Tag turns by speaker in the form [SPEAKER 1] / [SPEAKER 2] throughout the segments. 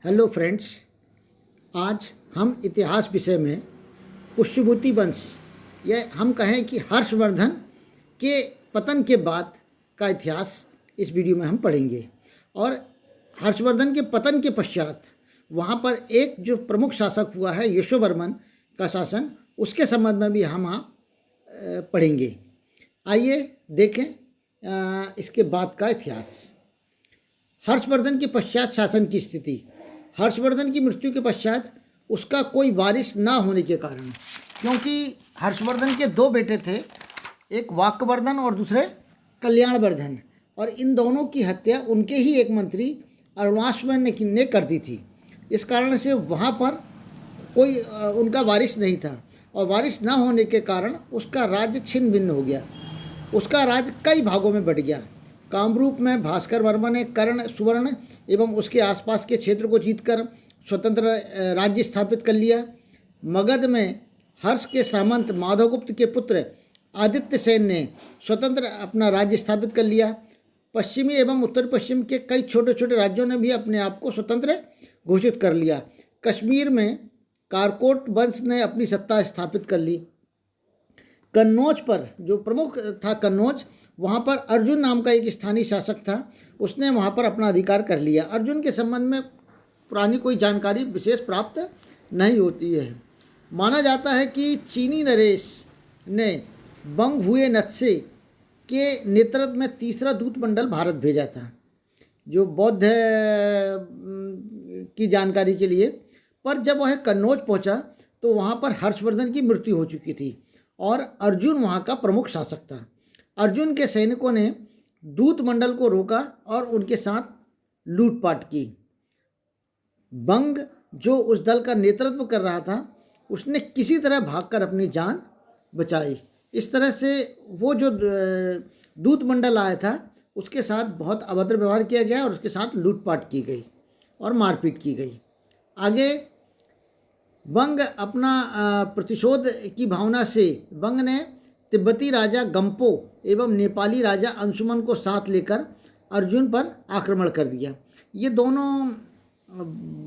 [SPEAKER 1] Hello friends, आज हम इतिहास विषय में पुष्यभूति वंश या हम कहें कि हर्षवर्धन के पतन के बाद का इतिहास इस वीडियो में हम पढ़ेंगे। और हर्षवर्धन के पतन के पश्चात वहाँ पर एक जो प्रमुख शासक हुआ है यशोवर्मन का शासन, उसके संबंध में भी हम पढ़ेंगे। आइए देखें इसके बाद का इतिहास। हर्षवर्धन के पश्चात शासन की स्थिति। हर्षवर्धन की मृत्यु के पश्चात उसका कोई वारिस ना होने के कारण, क्योंकि हर्षवर्धन के दो बेटे थे, एक वाक्यवर्धन और दूसरे कल्याणवर्धन, और इन दोनों की हत्या उनके ही एक मंत्री अरुणाश्वन ने कर दी थी। इस कारण से वहाँ पर कोई उनका वारिस नहीं था, और वारिस ना होने के कारण उसका राज्य छिन्न भिन्न हो गया। उसका राज्य कई भागों में बट गया। कामरूप में भास्कर वर्मा ने कर्ण, सुवर्ण एवं उसके आसपास के क्षेत्र को जीतकर स्वतंत्र राज्य स्थापित कर लिया। मगध में हर्ष के सामंत माधवगुप्त के पुत्र आदित्य सेन ने स्वतंत्र अपना राज्य स्थापित कर लिया। पश्चिमी एवं उत्तर पश्चिम के कई छोटे छोटे राज्यों ने भी अपने आप को स्वतंत्र घोषित कर लिया। कश्मीर में कारकोट वंश ने अपनी सत्ता स्थापित कर ली। कन्नौज पर जो प्रमुख था कन्नौज, वहाँ पर अर्जुन नाम का एक स्थानीय शासक था, उसने वहाँ पर अपना अधिकार कर लिया। अर्जुन के संबंध में पुरानी कोई जानकारी विशेष प्राप्त नहीं होती है। माना जाता है कि चीनी नरेश ने बंग हुए नत्से के नेतृत्व में तीसरा दूत मंडल भारत भेजा था, जो बौद्ध की जानकारी के लिए। पर जब वह कन्नौज पहुँचा तो वहाँ पर हर्षवर्धन की मृत्यु हो चुकी थी और अर्जुन वहाँ का प्रमुख शासक था। अर्जुन के सैनिकों ने दूत मंडल को रोका और उनके साथ लूटपाट की। बंग, जो उस दल का नेतृत्व कर रहा था, उसने किसी तरह भागकर अपनी जान बचाई। इस तरह से वो जो दूत मंडल आया था उसके साथ बहुत अभद्र व्यवहार किया गया और उसके साथ लूटपाट की गई और मारपीट की गई। आगे बंग अपना प्रतिशोध की भावना से बंग ने तिब्बती राजा गंपो एवं नेपाली राजा अंशुमन को साथ लेकर अर्जुन पर आक्रमण कर दिया। ये दोनों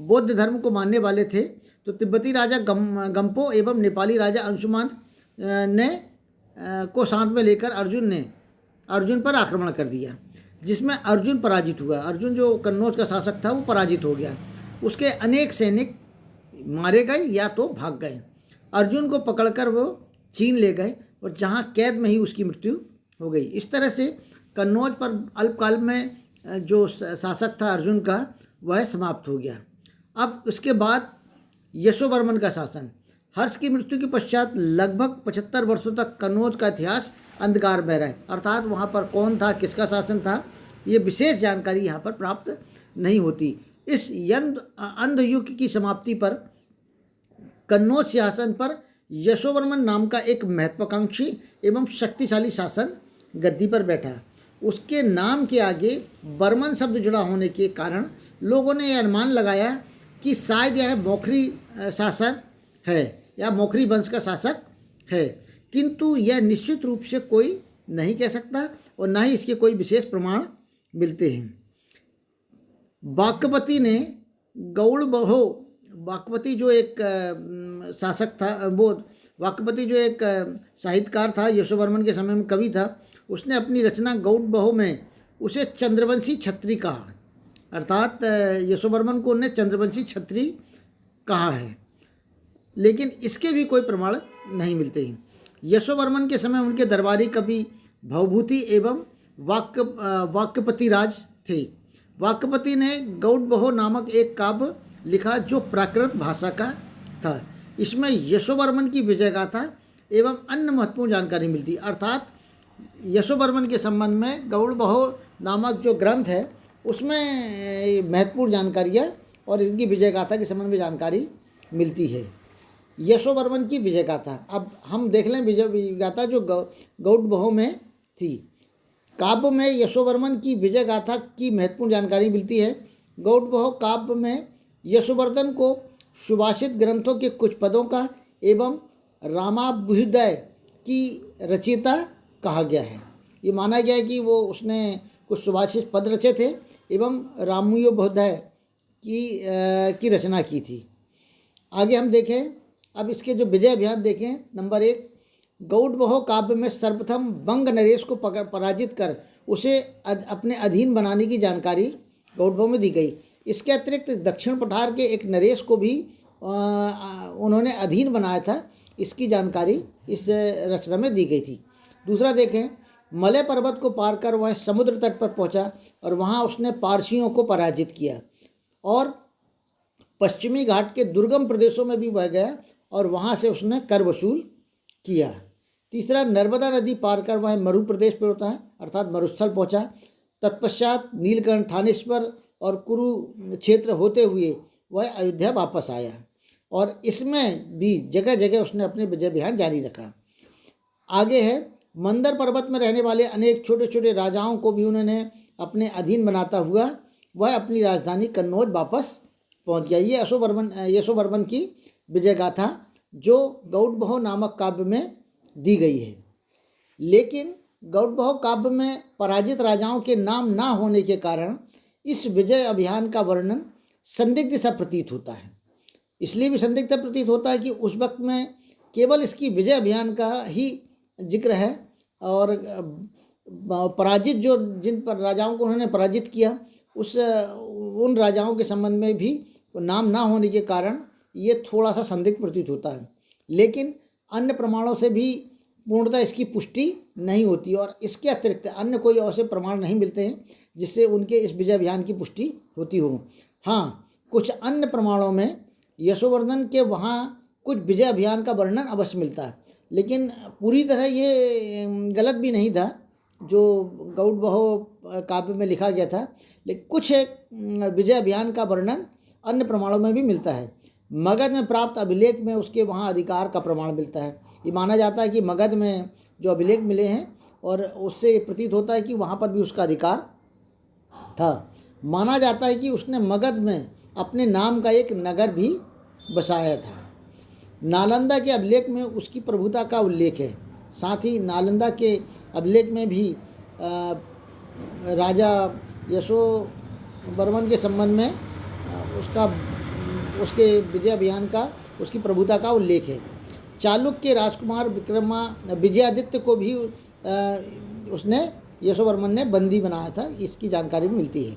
[SPEAKER 1] बौद्ध धर्म को मानने वाले थे। तो तिब्बती राजा गंपो एवं नेपाली राजा अंशुमन ने को साथ में लेकर अर्जुन पर आक्रमण कर दिया, जिसमें अर्जुन पराजित हुआ। अर्जुन जो कन्नौज का शासक था वो पराजित हो गया। उसके अनेक सैनिक मारे गए या तो भाग गए। अर्जुन को पकड़कर वो चीन ले गए और जहाँ कैद में ही उसकी मृत्यु हो गई। इस तरह से कन्नौज पर अल्पकाल में जो शासक था अर्जुन का, वह समाप्त हो गया। अब उसके बाद यशोवर्मन का शासन। हर्ष की मृत्यु के पश्चात लगभग 75 वर्षों तक कन्नौज का इतिहास अंधकार में रहा। अर्थात वहाँ पर कौन था, किसका शासन था, ये विशेष जानकारी यहाँ पर प्राप्त नहीं होती। इस अंध युग की समाप्ति पर कन्नौज सिंहासन पर यशोवर्मन नाम का एक महत्वाकांक्षी एवं शक्तिशाली शासन गद्दी पर बैठा। उसके नाम के आगे बर्मन शब्द जुड़ा होने के कारण लोगों ने यह अनुमान लगाया कि शायद यह मौखरी शासन है या मौखरी वंश का शासक है, किंतु यह निश्चित रूप से कोई नहीं कह सकता और ना ही इसके कोई विशेष प्रमाण मिलते हैं। वाक्यपति ने गौड़बहो, वाक्यपति जो एक शासक था, वो वाक्यपति जो एक साहित्यकार था, यशोवर्मन के समय में कवि था, उसने अपनी रचना गौड़बहो में उसे चंद्रवंशी छत्री कहा। अर्थात यशोवर्मन को उन्होंने चंद्रवंशी छत्री कहा है, लेकिन इसके भी कोई प्रमाण नहीं मिलते हैं। यशोवर्मन के समय उनके दरबारी कवि भवभूति एवं वाक्यपति राज थे। वाक्यपति ने गौड़बहो नामक एक काव्य लिखा जो प्राकृत भाषा का था। इसमें यशोवर्मन की विजय गाथा एवं अन्य महत्वपूर्ण जानकारी मिलती। अर्थात यशोवर्मन के संबंध में गौड़बहो नामक जो ग्रंथ है उसमें महत्वपूर्ण जानकारियाँ और इनकी विजय गाथा के संबंध में जानकारी मिलती है। यशोवर्मन की विजय गाथा, अब हम देख लें विजय गाथा जो गौड़बहो में थी। काव्य में यशोवर्मन की विजय गाथा की महत्वपूर्ण जानकारी मिलती है। गौड़बहो काव्य में यशोवर्धन को सुभाषित ग्रंथों के कुछ पदों का एवं रामाभ्युदय की रचयिता कहा गया है। ये माना गया है कि वो उसने कुछ सुभाषित पद रचे थे एवं रामाभ्युदय की रचना की थी। आगे हम देखें, अब इसके जो विजय अभियान देखें। नंबर 1, गौडबहो काव्य में सर्वप्रथम बंग नरेश को पराजित कर उसे अपने अधीन बनाने की जानकारी गौडबहो में दी गई। इसके अतिरिक्त दक्षिण पठार के एक नरेश को भी उन्होंने अधीन बनाया था, इसकी जानकारी इस रचना में दी गई थी। दूसरा देखें, मलय पर्वत को पार कर वह समुद्र तट पर पहुंचा और वहां उसने पारसियों को पराजित किया और पश्चिमी घाट के दुर्गम प्रदेशों में भी वह गया और वहां से उसने कर वसूल किया। तीसरा, नर्मदा नदी पार कर वह मरु प्रदेश पर होता है अर्थात मरुस्थल पहुंचा। तत्पश्चात नीलकंठ, थानेश्वर और कुरुक्षेत्र होते हुए वह अयोध्या वापस आया और इसमें भी जगह जगह उसने अपने विजय अभियान जारी रखा। आगे है, मंदर पर्वत में रहने वाले अनेक छोटे छोटे राजाओं को भी उन्होंने अपने अधीन बनाता हुआ वह अपनी राजधानी कन्नौज वापस पहुंच गया। ये यशोवर्मन की विजय गाथा जो गौडबहो नामक काव्य में दी गई है। लेकिन गौडबहो काव्य में पराजित राजाओं के नाम ना होने के कारण इस विजय अभियान का वर्णन संदिग्ध सा प्रतीत होता है। इसलिए भी संदिग्ध प्रतीत होता है कि उस वक्त में केवल इसकी विजय अभियान का ही जिक्र है और पराजित जो जिन पर राजाओं को उन्होंने पराजित किया उन राजाओं के संबंध में भी नाम ना होने के कारण ये थोड़ा सा संदिग्ध प्रतीत होता है। लेकिन अन्य प्रमाणों से भी पूर्णतः इसकी पुष्टि नहीं होती और इसके अतिरिक्त अन्य कोई ऐसे प्रमाण नहीं मिलते हैं जिससे उनके इस विजय अभियान की पुष्टि होती हो। हाँ, कुछ अन्य प्रमाणों में यशोवर्धन के वहाँ कुछ विजय अभियान का वर्णन अवश्य मिलता है, लेकिन पूरी तरह ये गलत भी नहीं था जो गौडबहो काव्य में लिखा गया था। लेकिन कुछ विजय अभियान का वर्णन अन्य प्रमाणों में भी मिलता है। मगध में प्राप्त अभिलेख में उसके वहाँ अधिकार का प्रमाण मिलता है। ये माना जाता है कि मगध में जो अभिलेख मिले हैं और उससे प्रतीत होता है कि वहाँ पर भी उसका अधिकार था। माना जाता है कि उसने मगध में अपने नाम का एक नगर भी बसाया था। नालंदा के अभिलेख में उसकी प्रभुता का उल्लेख है। साथ ही नालंदा के अभिलेख में भी राजा यशोवर्मन के संबंध में उसके विजय अभियान का उसकी प्रभुता का उल्लेख है। चालुक्य राजकुमार विजयादित्य को भी उसने यशोवर्मन ने बंदी बनाया था, इसकी जानकारी भी मिलती है।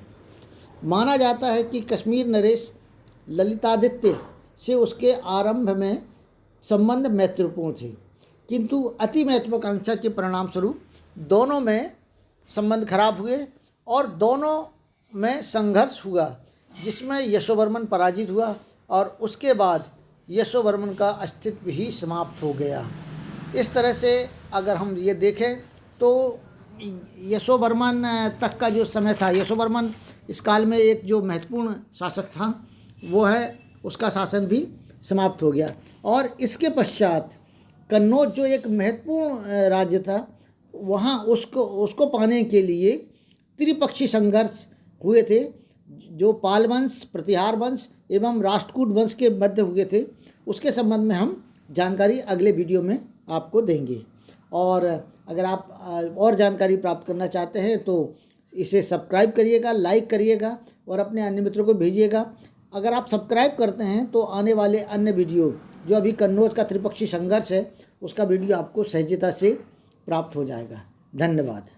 [SPEAKER 1] माना जाता है कि कश्मीर नरेश ललितादित्य से उसके आरंभ में संबंध मैत्रीपूर्ण थे, किंतु अति महत्वाकांक्षा के परिणाम स्वरूप दोनों में संबंध खराब हुए और दोनों में संघर्ष हुआ जिसमें यशोवर्मन पराजित हुआ और उसके बाद यशोवर्मन का अस्तित्व ही समाप्त हो गया। इस तरह से अगर हम ये देखें तो यशोवर्मन तक का जो समय था, यशोवर्मन इस काल में एक जो महत्वपूर्ण शासक था वो है, उसका शासन भी समाप्त हो गया और इसके पश्चात कन्नौज जो एक महत्वपूर्ण राज्य था वहाँ उसको पाने के लिए त्रिपक्षीय संघर्ष हुए थे जो पाल वंश, प्रतिहार वंश एवं राष्ट्रकूट वंश के मध्य हुए थे। उसके संबंध में हम जानकारी अगले वीडियो में आपको देंगे और अगर आप और जानकारी प्राप्त करना चाहते हैं तो इसे सब्सक्राइब करिएगा, लाइक करिएगा और अपने अन्य मित्रों को भेजिएगा। अगर आप सब्सक्राइब करते हैं तो आने वाले अन्य वीडियो जो अभी कन्नौज का त्रिपक्षीय संघर्ष है उसका वीडियो आपको सहजता से प्राप्त हो जाएगा। धन्यवाद।